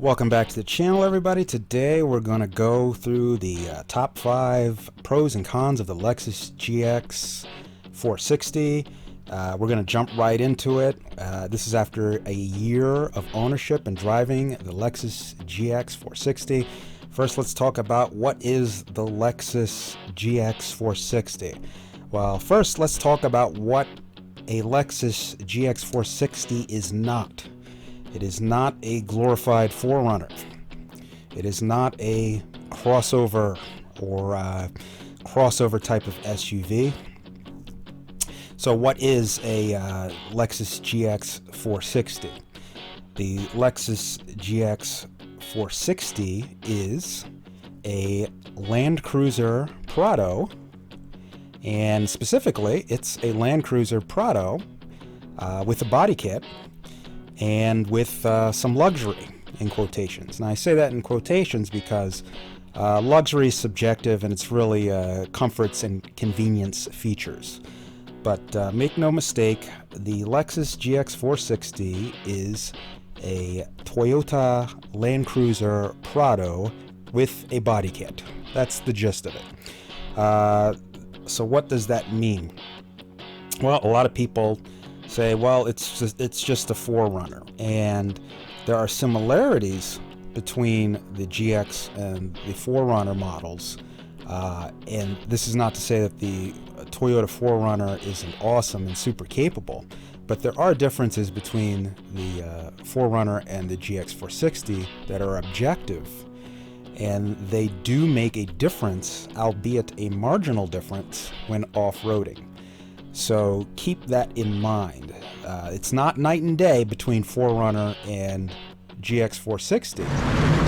Welcome back to the channel, everybody. Today we're going to go through the top 5 pros and cons of the Lexus GX460. We're going to jump right into it. This is after a year of ownership and driving the Lexus GX460. First, let's talk about what is the Lexus GX460. Well, first let's talk about what a Lexus GX460 is not. It is not a glorified 4Runner. It is not a crossover or crossover type of SUV. So what is a Lexus GX460? The Lexus GX460 is a Land Cruiser Prado, and specifically it's a Land Cruiser Prado with a body kit and with some luxury in quotations. And I say that in quotations because luxury is subjective and it's really comforts and convenience features. But make no mistake, the Lexus GX460 is a Toyota Land Cruiser Prado with a body kit. That's the gist of it. So what does that mean? Well, a lot of people say, well, it's just a 4Runner, and there are similarities between the GX and the 4Runner models, and this is not to say that the Toyota 4Runner isn't awesome and super capable, but there are differences between the 4Runner and the GX460 that are objective, and they do make a difference, albeit a marginal difference, when off-roading. So keep that in mind. It's not night and day between 4Runner and GX460,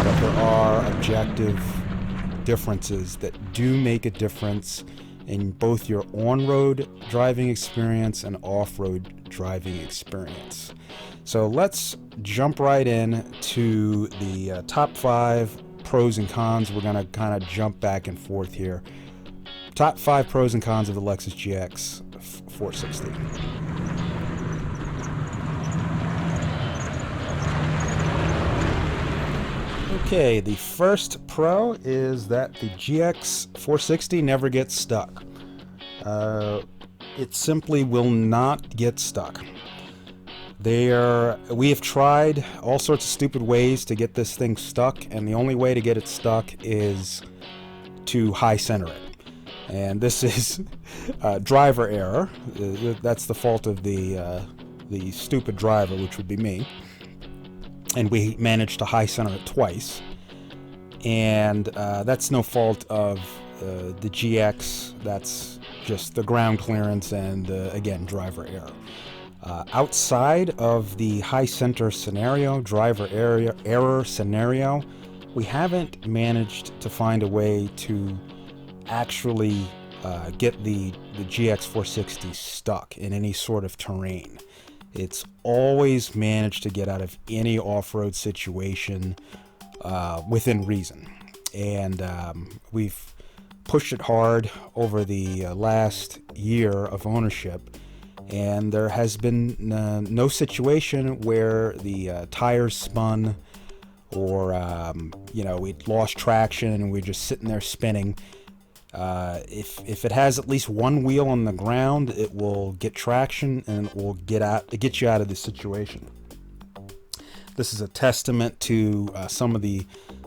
but there are objective differences that do make a difference in both your on-road driving experience and off-road driving experience. So let's jump right in to the top 5 pros and cons. We're going to kind of jump back and forth here. Top 5 pros and cons of the Lexus GX460. Okay, the first pro is that the GX460 never gets stuck. It simply will not get stuck. We have tried all sorts of stupid ways to get this thing stuck, and the only way to get it stuck is to high center it. And this is driver error. That's the fault of the stupid driver, which would be me. And we managed to high center it twice. And that's no fault of the GX. That's just the ground clearance and, again, driver error. Outside of the high center scenario, driver error scenario, we haven't managed to find a way to actually get the GX460 stuck in any sort of terrain. It's always managed to get out of any off-road situation within reason, and we've pushed it hard over the last year of ownership, and there has been no situation where the tires spun or we lost traction and we're just sitting there spinning. If it has at least one wheel on the ground, it will get traction and it will get you out of the situation. This is a testament to some of the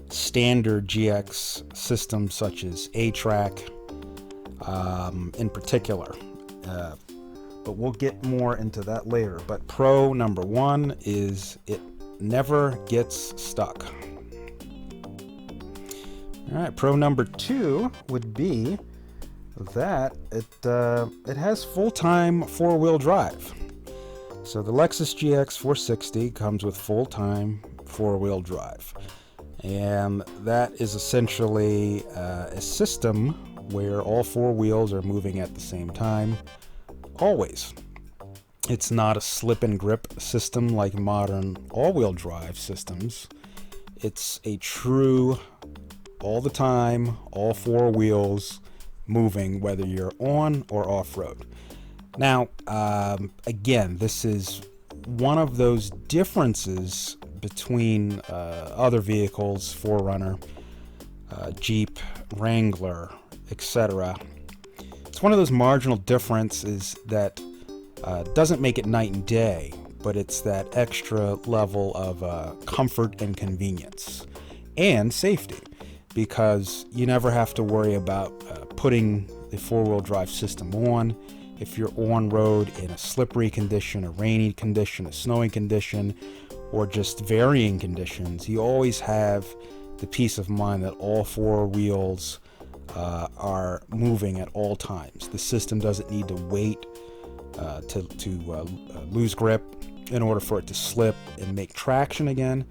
standard GX systems, such as ATRAC in particular. But we'll get more into that later. But pro number 1 is it never gets stuck. All right, pro number 2 would be that it has full-time 4-wheel drive. So the Lexus GX460 comes with full-time 4-wheel drive, and that is essentially a system where all 4 wheels are moving at the same time, always. It's not a slip and grip system like modern all-wheel drive systems. It's a true all the time, all 4 wheels moving, whether you're on or off-road. Now, again, this is one of those differences between other vehicles, 4Runner, Jeep, Wrangler, etc. It's one of those marginal differences that doesn't make it night and day, but it's that extra level of comfort and convenience and safety, because you never have to worry about putting the four-wheel drive system on. If you're on road in a slippery condition, a rainy condition, a snowing condition, or just varying conditions, you always have the peace of mind that all four wheels are moving at all times. The system doesn't need to wait to lose grip in order for it to slip and make traction again.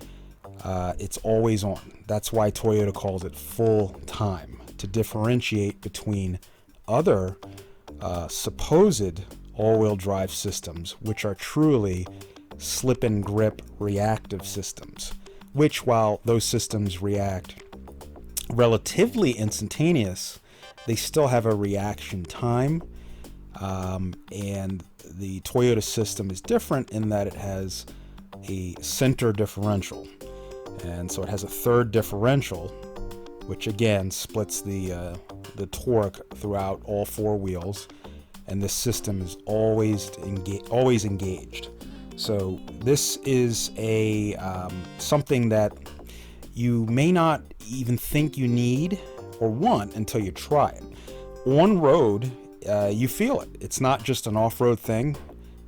It's always on. That's why Toyota calls it full-time, to differentiate between other supposed all-wheel drive systems, which are truly slip and grip reactive systems, which, while those systems react relatively instantaneous, they still have a reaction time. And the Toyota system is different in that it has a center differential, and so it has a third differential, which again splits the torque throughout all four wheels, and this system is always engaged. So this is a something that you may not even think you need or want until you try it. On road, you feel it. It's not just an off-road thing,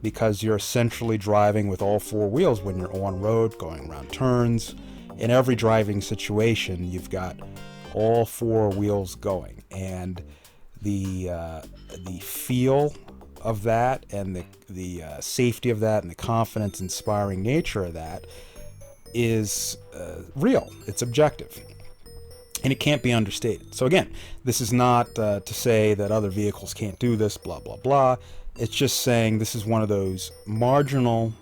because you're essentially driving with all four wheels when you're on road, going around turns. In every driving situation, you've got all four wheels going, and the feel of that, and the safety of that, and the confidence-inspiring nature of that is real. It's objective, and it can't be understated. So again, this is not to say that other vehicles can't do this, blah, blah, blah. It's just saying this is one of those marginal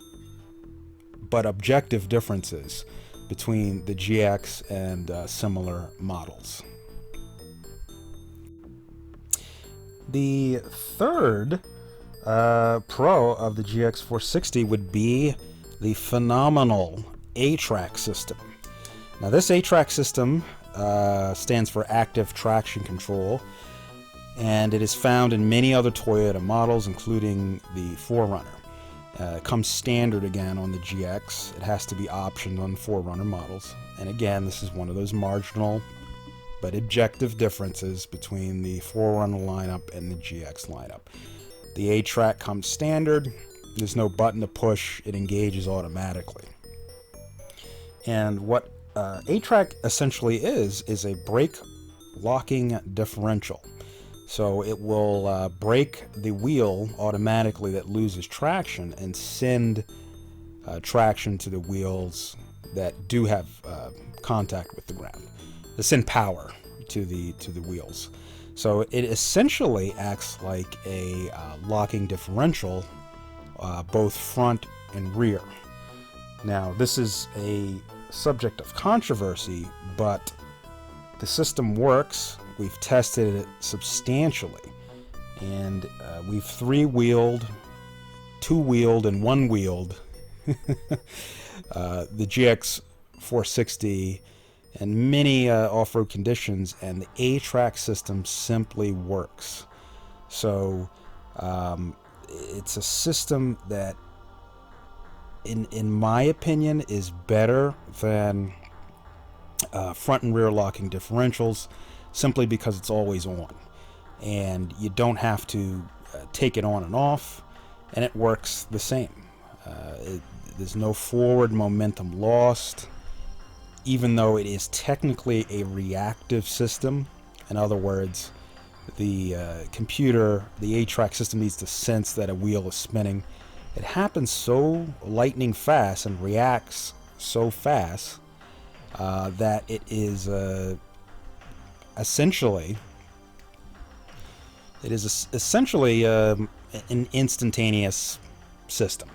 but objective differences between the GX and similar models. The third pro of the GX460 would be the phenomenal ATRAC system. Now, this ATRAC system stands for Active Traction Control, and it is found in many other Toyota models, including the 4Runner. It comes standard again on the GX. It has to be optioned on 4Runner models. And again, this is one of those marginal but objective differences between the 4Runner lineup and the GX lineup. The ATRAC comes standard. There's no button to push. It engages automatically. And what ATRAC essentially is a brake locking differential. So it will brake the wheel automatically that loses traction and send traction to the wheels that do have contact with the ground. They send power to the wheels. So it essentially acts like a locking differential, both front and rear. Now, this is a subject of controversy, but the system works. We've tested it substantially, and we've three-wheeled, two-wheeled, and one-wheeled the GX460 in many off-road conditions, and the ATRAC system simply works. So it's a system that, in my opinion, is better than front and rear locking differentials, simply because it's always on, and you don't have to take it on and off, and it works the same. There's no forward momentum lost, even though it is technically a reactive system. In other words, the computer, the ATRAC system, needs to sense that a wheel is spinning. It happens so lightning fast and reacts so fast that it is essentially an instantaneous system.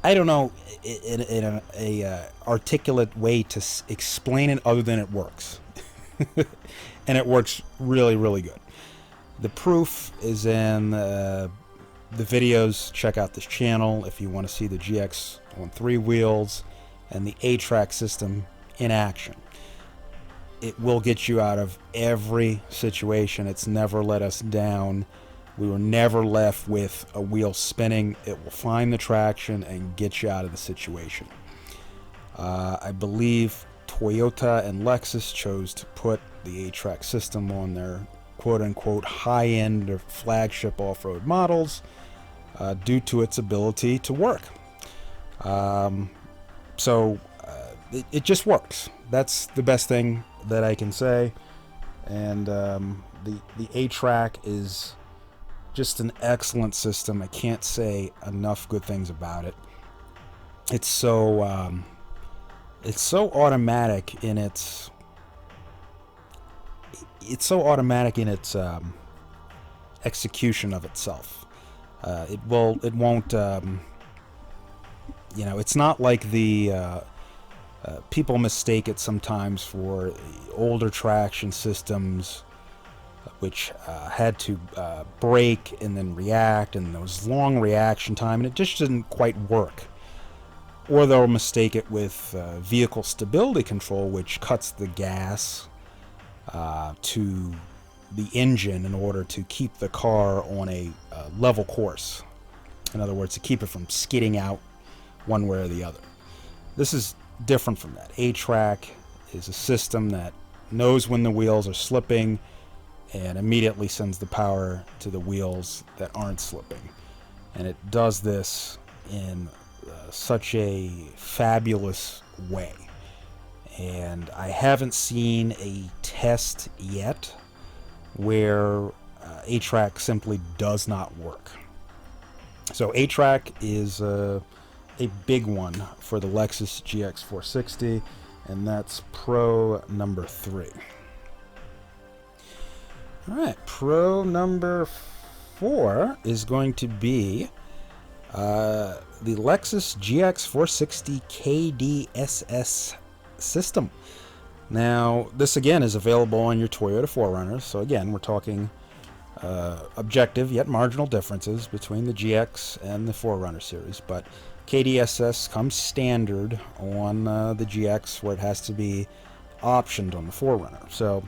I don't know in a articulate way to explain it other than it works. And it works really, really good. The proof is in the videos. Check out this channel if you want to see the GX on three wheels and the ATRAC system in action. It will get you out of every situation. It's never let us down. We were never left with a wheel spinning. It will find the traction and get you out of the situation. I believe Toyota and Lexus chose to put the ATRAC system on their quote-unquote high-end or flagship off-road models due to its ability to work. It just works. That's the best thing that I can say. And the ATRAC is just an excellent system. I can't say enough good things about it. It's so automatic in its execution of itself. It won't it's not like the people mistake it sometimes for older traction systems, which had to brake and then react, and there was long reaction time, and it just didn't quite work. Or they'll mistake it with vehicle stability control, which cuts the gas to the engine in order to keep the car on a level course. In other words, to keep it from skidding out one way or the other. This is different from that. ATRAC is a system that knows when the wheels are slipping and immediately sends the power to the wheels that aren't slipping. And it does this in such a fabulous way. And I haven't seen a test yet where ATRAC simply does not work. So ATRAC is a big one for the Lexus GX460, and that's Pro number 3. All right, Pro number 4 is going to be the Lexus GX460 KDSS system. Now, this again is available on your Toyota 4Runners. So again, we're talking objective yet marginal differences between the GX and the 4Runner series, but KDSS comes standard on the GX, where it has to be optioned on the 4Runner. So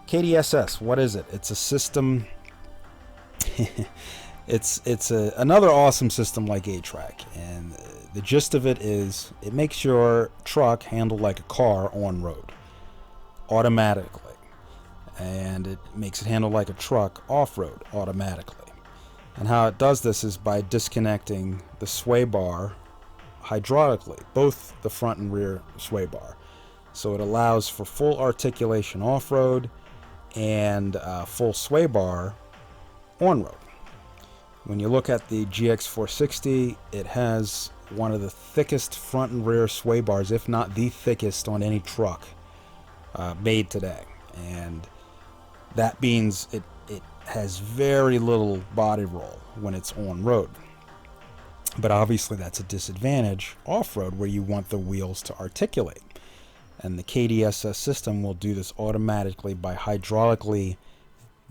KDSS, what is it? It's a system. it's another awesome system like ATRAC, and the gist of it is it makes your truck handle like a car on road automatically, and it makes it handle like a truck off-road automatically. And how it does this is by disconnecting the sway bar hydraulically, both the front and rear sway bar. So it allows for full articulation off-road and full sway bar on-road. When you look at the GX460, it has one of the thickest front and rear sway bars, if not the thickest on any truck made today. And that means it has very little body roll when it's on road. But obviously that's a disadvantage off-road, where you want the wheels to articulate. And the KDSS system will do this automatically by hydraulically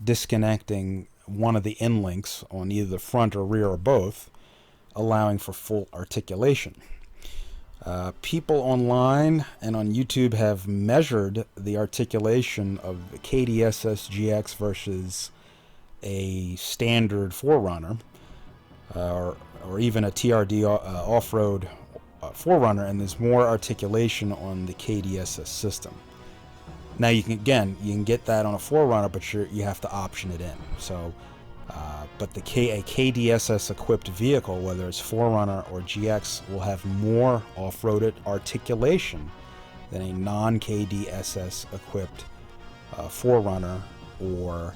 disconnecting one of the end links on either the front or rear or both, allowing for full articulation. People online and on YouTube have measured the articulation of the KDSS GX versus a standard 4Runner or even a TRD off-road 4Runner, and there's more articulation on the KDSS system. Now you can get that on a 4Runner, but you have to option it in. So, but a KDSS equipped vehicle, whether it's 4Runner or GX, will have more off-road articulation than a non-KDSS equipped 4Runner or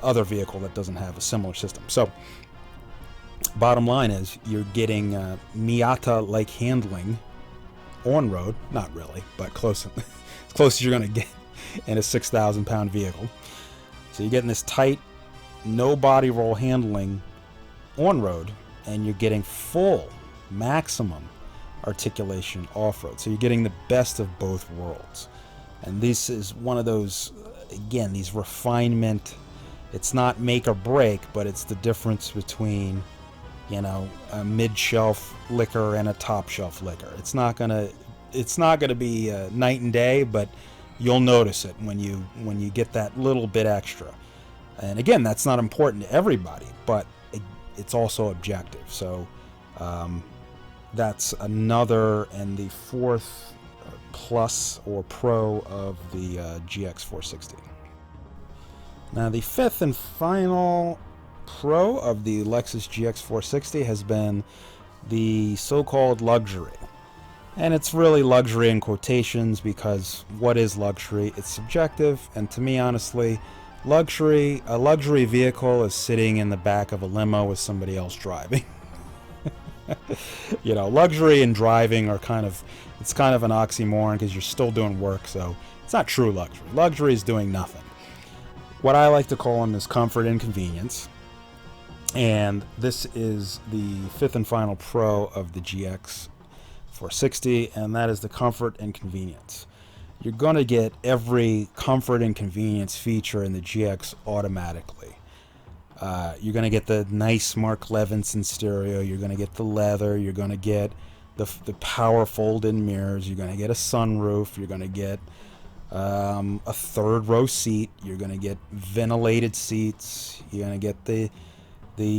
other vehicle that doesn't have a similar system. So, bottom line is you're getting Miata-like handling on road, not really, but close, as close as you're going to get in a 6,000 pound vehicle. So you're getting this tight, no body roll handling on road, and you're getting full maximum articulation off road. So you're getting the best of both worlds. And this is one of those, again, these refinement. It's not make or break, but it's the difference between you know, a mid-shelf liquor and a top-shelf liquor. It's not gonna be night and day, but you'll notice it when you get that little bit extra. And again, that's not important to everybody, but it's also objective. So that's another and the fourth plus or pro of the GX460. Now the fifth and final pro of the Lexus GX460 has been the so-called luxury. And it's really luxury in quotations, because what is luxury? It's subjective, and to me, honestly, a luxury vehicle is sitting in the back of a limo with somebody else driving. You know, luxury and driving are kind of an oxymoron, because you're still doing work, so it's not true luxury. Luxury is doing nothing. What I like to call them is comfort and convenience. And this is the fifth and final pro of the GX460, and that is the comfort and convenience. You're going to get every comfort and convenience feature in the GX automatically. You're going to get the nice Mark Levinson stereo. You're going to get the leather. You're going to get the power fold-in mirrors. You're going to get a sunroof. You're going to get a third row seat. You're going to get ventilated seats. You're going to get the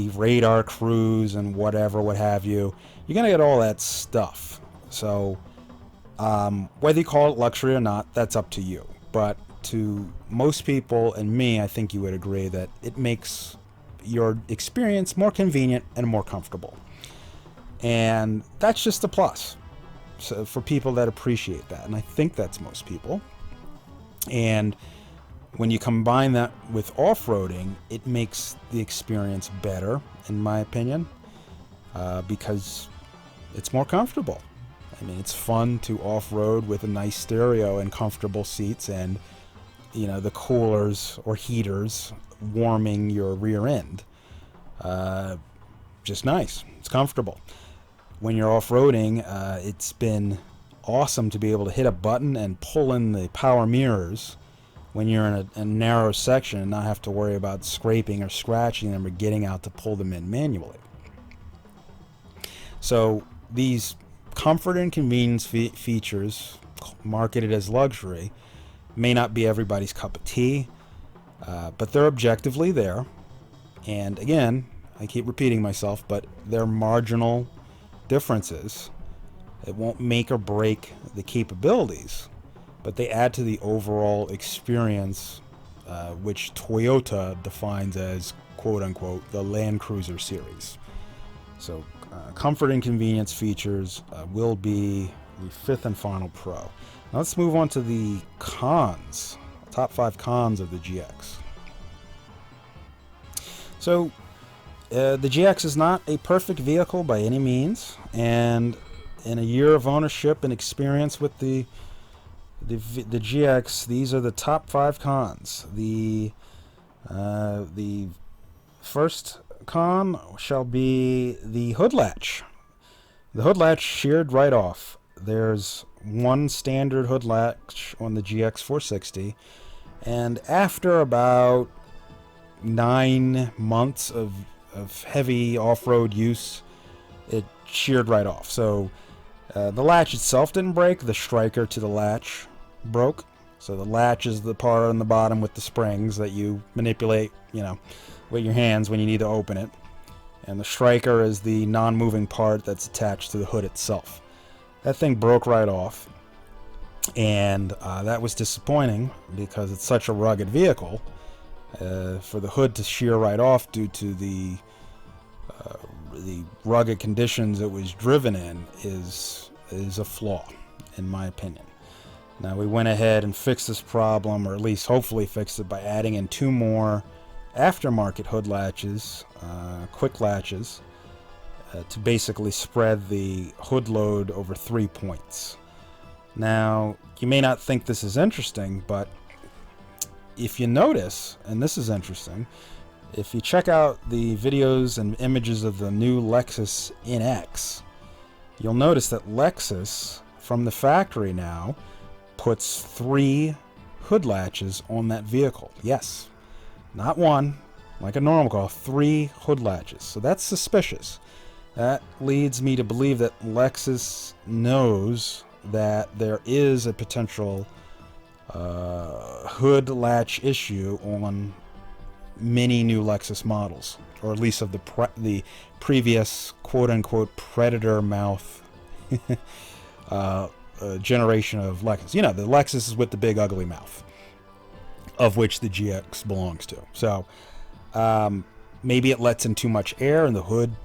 radar cruise and what have you. You're going to get all that stuff. So whether you call it luxury or not, that's up to you. But to most people, and me, I think you would agree that it makes your experience more convenient and more comfortable. And that's just a plus, so for people that appreciate that. And I think that's most people. And when you combine that with off-roading, it makes the experience better, in my opinion, because it's more comfortable. I mean, it's fun to off-road with a nice stereo and comfortable seats, and, you know, the coolers or heaters warming your rear end. Just nice. It's comfortable. When you're off-roading, it's been awesome to be able to hit a button and pull in the power mirrors when you're in a narrow section and not have to worry about scraping or scratching them or getting out to pull them in manually. So these comfort and convenience features, marketed as luxury, may not be everybody's cup of tea, but they're objectively there. And again, I keep repeating myself, but they're marginal differences. It won't make or break the capabilities, but they add to the overall experience, which Toyota defines as, quote-unquote, the Land Cruiser series. So comfort and convenience features will be the fifth and final pro. Now let's move on to the cons, top 5 cons of the GX. So the GX is not a perfect vehicle by any means, and in a year of ownership and experience with the GX, these are the top 5 cons. The first con shall be the hood latch. The hood latch sheared right off. There's one standard hood latch on the GX460, and after about 9 months of heavy off-road use, it sheared right off. So the latch itself didn't break. The striker to the latch broke. So the latch is the part on the bottom with the springs that you manipulate, you know, with your hands when you need to open it. And the striker is the non-moving part that's attached to the hood itself. That thing broke right off. And that was disappointing because it's such a rugged vehicle. For the hood to shear right off due to the rugged conditions it was driven in is a flaw, in my opinion. Now we went ahead and fixed this problem, or at least hopefully fixed it, by adding in 2 more aftermarket hood latches, quick latches, to basically spread the hood load over 3 points. Now you may not think this is interesting, but if you notice, and this is interesting, if you check out the videos and images of the new Lexus NX, you'll notice that Lexus, from the factory now, puts 3 hood latches on that vehicle. Yes, not one, like a normal car, 3 hood latches. So that's suspicious. That leads me to believe that Lexus knows that there is a potential hood latch issue on many new Lexus models, or at least of the previous quote-unquote predator mouth generation of Lexus. You know, the Lexus is with the big ugly mouth, of which the GX belongs to. So maybe it lets in too much air and the hood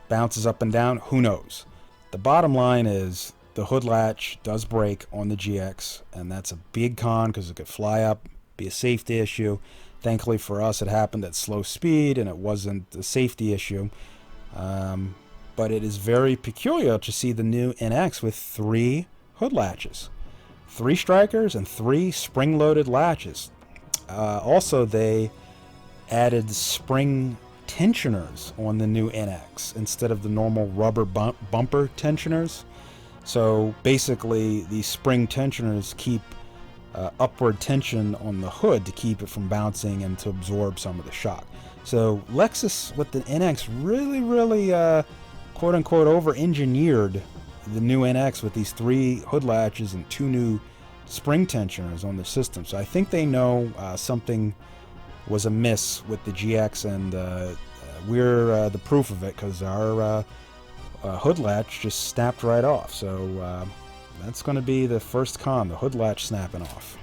bounces up and down. Who knows? The bottom line is the hood latch does break on the GX, and that's a big con because it could fly up, be a safety issue. Thankfully for us, it happened at slow speed and it wasn't a safety issue. But it is very peculiar to see the new NX with 3 hood latches, 3 strikers and 3 spring-loaded latches. Also, they added spring tensioners on the new NX instead of the normal rubber bumper tensioners. So basically, these spring tensioners keep upward tension on the hood to keep it from bouncing and to absorb some of the shock. So Lexus with the NX really quote-unquote over-engineered the new NX with these 3 hood latches and 2 new spring tensioners on the system. So I think they know something was amiss with the GX, and we're the proof of it, because our hood latch just snapped right off. So that's going to be the first con, the hood latch snapping off.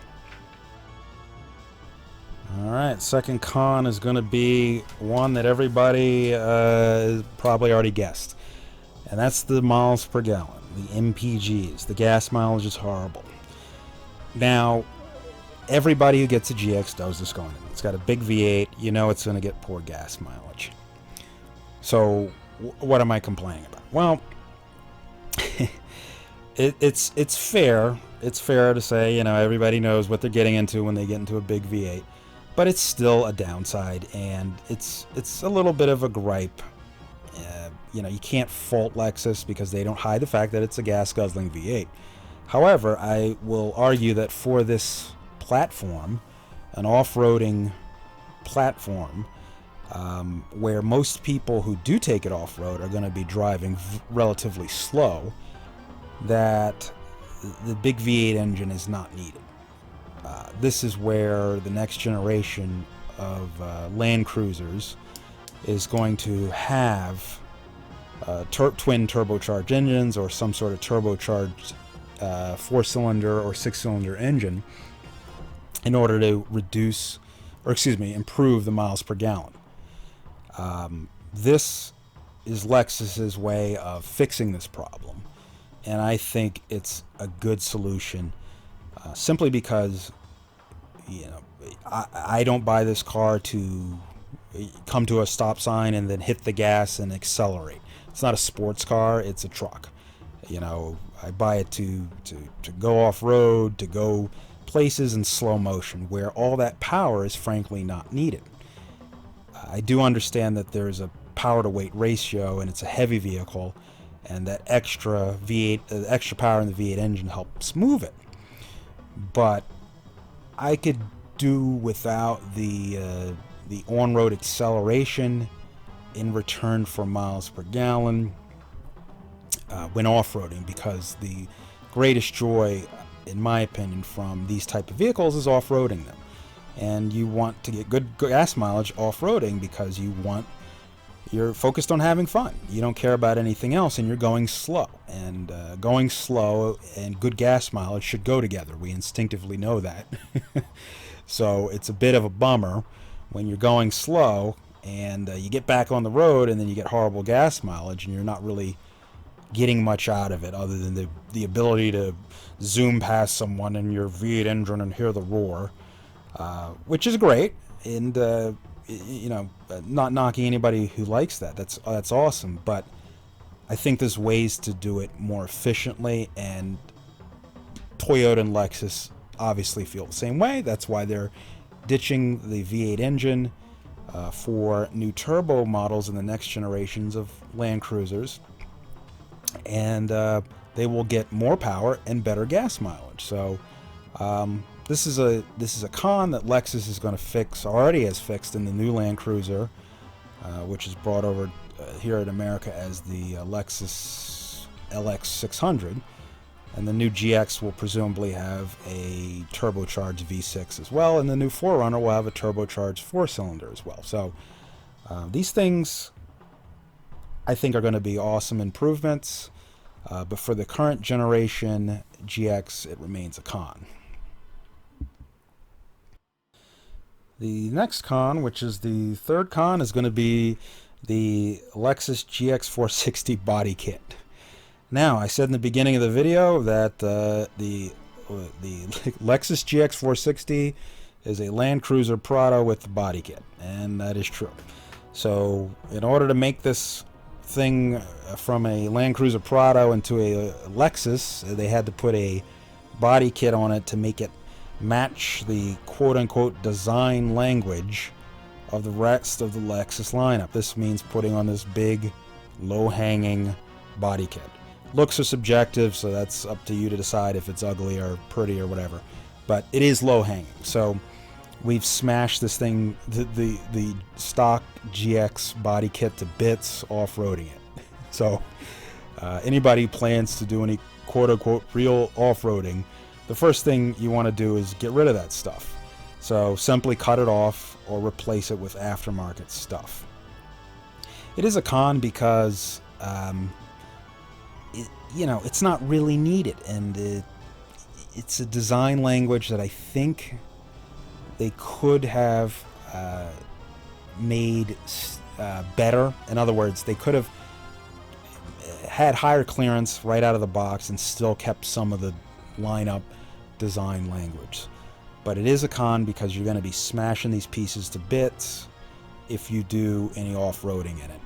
Alright, second con is going to be one that everybody probably already guessed. And that's the miles per gallon, the MPGs. The gas mileage is horrible. Now, everybody who gets a GX knows this going in. It's got a big V8, you know it's going to get poor gas mileage. So, what am I complaining about? Well, it's fair. It's fair to say, you know, everybody knows what they're getting into when they get into a big V8. But it's still a downside, and it's a little bit of a gripe. You know, you can't fault Lexus because they don't hide the fact that it's a gas-guzzling V8. However, I will argue that for this platform, an off-roading platform, where most people who do take it off-road are going to be driving relatively slow, that the big V8 engine is not needed. This is where the next generation of Land Cruisers is going to have twin turbocharged engines, or some sort of turbocharged 4-cylinder or 6-cylinder engine, in order to improve the miles per gallon. This is Lexus's way of fixing this problem, and I think it's a good solution, simply because, you know, I don't buy this car to come to a stop sign and then hit the gas and accelerate. It's not a sports car, it's a truck. You know, I buy it to go off-road, to go places in slow motion, where all that power is frankly not needed. I do understand that there's a power-to-weight ratio, and it's a heavy vehicle, and that extra power in the V8 engine helps move it. But I could do without the on-road acceleration in return for miles per gallon when off-roading, because the greatest joy, in my opinion, from these type of vehicles is off-roading them. And you want to get good gas mileage off-roading because you're focused on having fun. You don't care about anything else, and you're going slow. And going slow and good gas mileage should go together. We instinctively know that. So it's a bit of a bummer when you're going slow and you get back on the road and then you get horrible gas mileage, and you're not really getting much out of it other than the ability to zoom past someone in your V8 engine and hear the roar, which is great. And you know, not knocking anybody who likes that. That's awesome. But I think there's ways to do it more efficiently, and Toyota and Lexus obviously feel the same way. That's why they're ditching the V8 engine for new turbo models in the next generations of Land Cruisers, and they will get more power and better gas mileage. So this is a con that Lexus is going to fix, already has fixed in the new Land Cruiser, which is brought over here in America as the Lexus LX600, and the new GX will presumably have a turbocharged V6 as well, and the new 4Runner will have a turbocharged 4-cylinder as well. So these things, I think, are going to be awesome improvements, but for the current generation GX, it remains a con. The next con, which is the third con, is going to be the Lexus GX460 body kit. Now, I said in the beginning of the video that the Lexus GX460 is a Land Cruiser Prado with the body kit, and that is true. So, in order to make this thing from a Land Cruiser Prado into a Lexus, they had to put a body kit on it to make it match the quote-unquote design language of the rest of the Lexus lineup. This means putting on this big, low-hanging body kit. Looks are subjective, so that's up to you to decide if it's ugly or pretty or whatever. But it is low-hanging, so we've smashed this thing, the stock GX body kit, to bits, off-roading it. So anybody who plans to do any quote-unquote real off-roading, the first thing you want to do is get rid of that stuff. So simply cut it off or replace it with aftermarket stuff. It is a con because it's not really needed, and it's a design language that I think they could have made better. In other words, they could have had higher clearance right out of the box and still kept some of the lineup design language. But it is a con because you're going to be smashing these pieces to bits if you do any off-roading in it.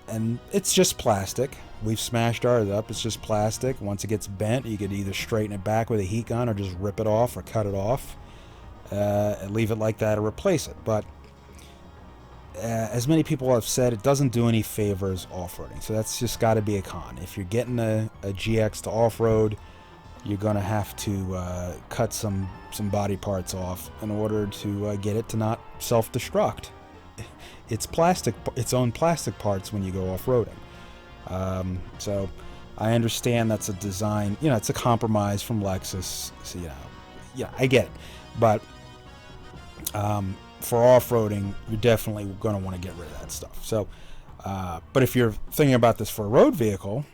And it's just plastic. We've smashed ours up. It's just plastic. Once it gets bent, you could either straighten it back with a heat gun or just rip it off or cut it off and leave it like that or replace it. But as many people have said, it doesn't do any favors off-roading. So that's just got to be a con. If you're getting a GX to off-road, you're going to have to cut some body parts off in order to get it to not self-destruct. It's its own plastic parts when you go off-roading. So I understand that's a design, it's a compromise from Lexus. So, I get it. But for off-roading, you're definitely going to want to get rid of that stuff. So, but if you're thinking about this for a road vehicle,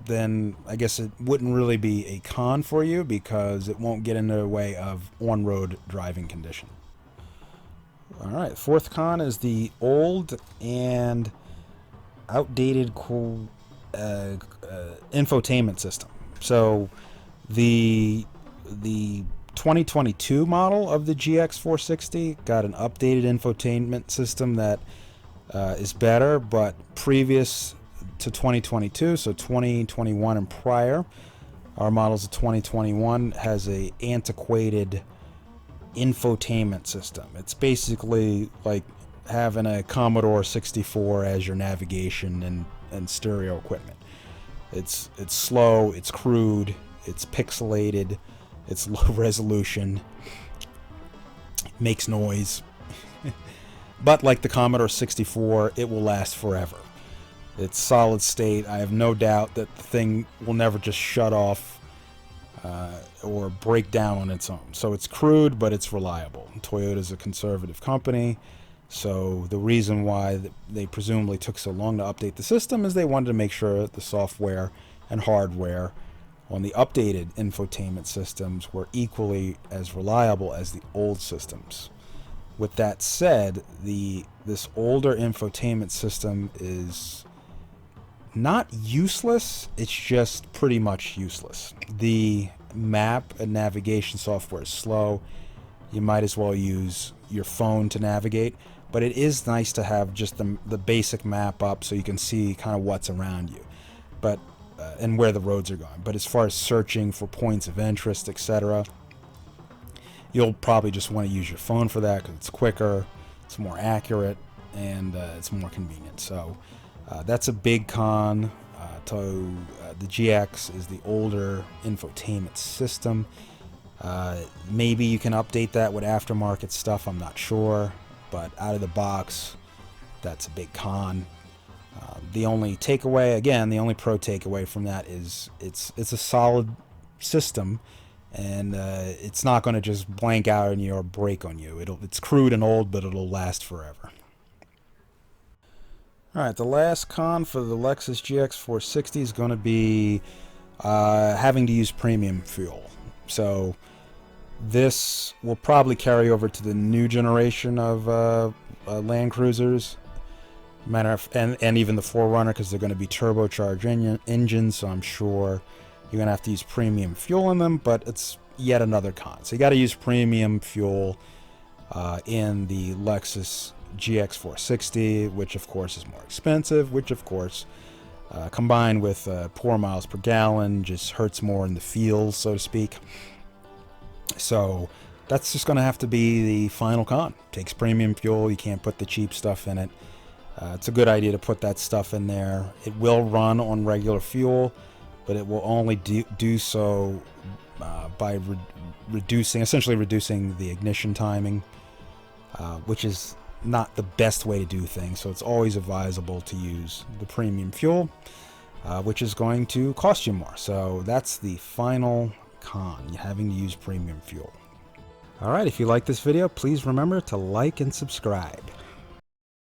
then I guess it wouldn't really be a con for you because it won't get in the way of on-road driving condition. All right, fourth con is the old and outdated infotainment system. So the 2022 model of the GX460 got an updated infotainment system that is better, but previous to 2022, so 2021 and prior, our models of 2021 has a antiquated infotainment system. It's basically like having a Commodore 64 as your navigation and stereo equipment. It's slow, it's crude, it's pixelated, it's low resolution, makes noise. But like the Commodore 64, it will last forever. It's solid state. I have no doubt that the thing will never just shut off or break down on its own. So it's crude, but it's reliable. Toyota's a conservative company, so the reason why they presumably took so long to update the system is they wanted to make sure that the software and hardware on the updated infotainment systems were equally as reliable as the old systems. With that said, this older infotainment system is not useless, it's just pretty much useless. The map and navigation software is slow. You might as well use your phone to navigate, but it is nice to have just the basic map up so you can see kind of what's around you, but and where the roads are going. But as far as searching for points of interest, etc., you'll probably just want to use your phone for that because it's quicker, it's more accurate, and it's more convenient. So that's a big con to the GX is the older infotainment system. Maybe you can update that with aftermarket stuff, I'm not sure, but out of the box, that's a big con. The only takeaway, again, the only pro takeaway from that is it's a solid system, and it's not going to just blank out on you or break on you. It's crude and old, but it'll last forever. Alright, the last con for the Lexus GX460 is going to be having to use premium fuel. So this will probably carry over to the new generation of Land Cruisers, and even the 4Runner, because they're going to be turbocharged engines, so I'm sure you're going to have to use premium fuel in them, but it's yet another con. So you got to use premium fuel in the Lexus GX460, which of course is more expensive, which of course combined with poor miles per gallon just hurts more in the feels, so to speak. So that's just going to have to be the final con. Takes premium fuel. You can't put the cheap stuff in it. It's a good idea to put that stuff in there. It will run on regular fuel, but it will only do so by essentially reducing the ignition timing, which is not the best way to do things. So it's always advisable to use the premium fuel, which is going to cost you more. So that's the final con, having to use premium fuel. Alright, if you like this video, please remember to like and subscribe.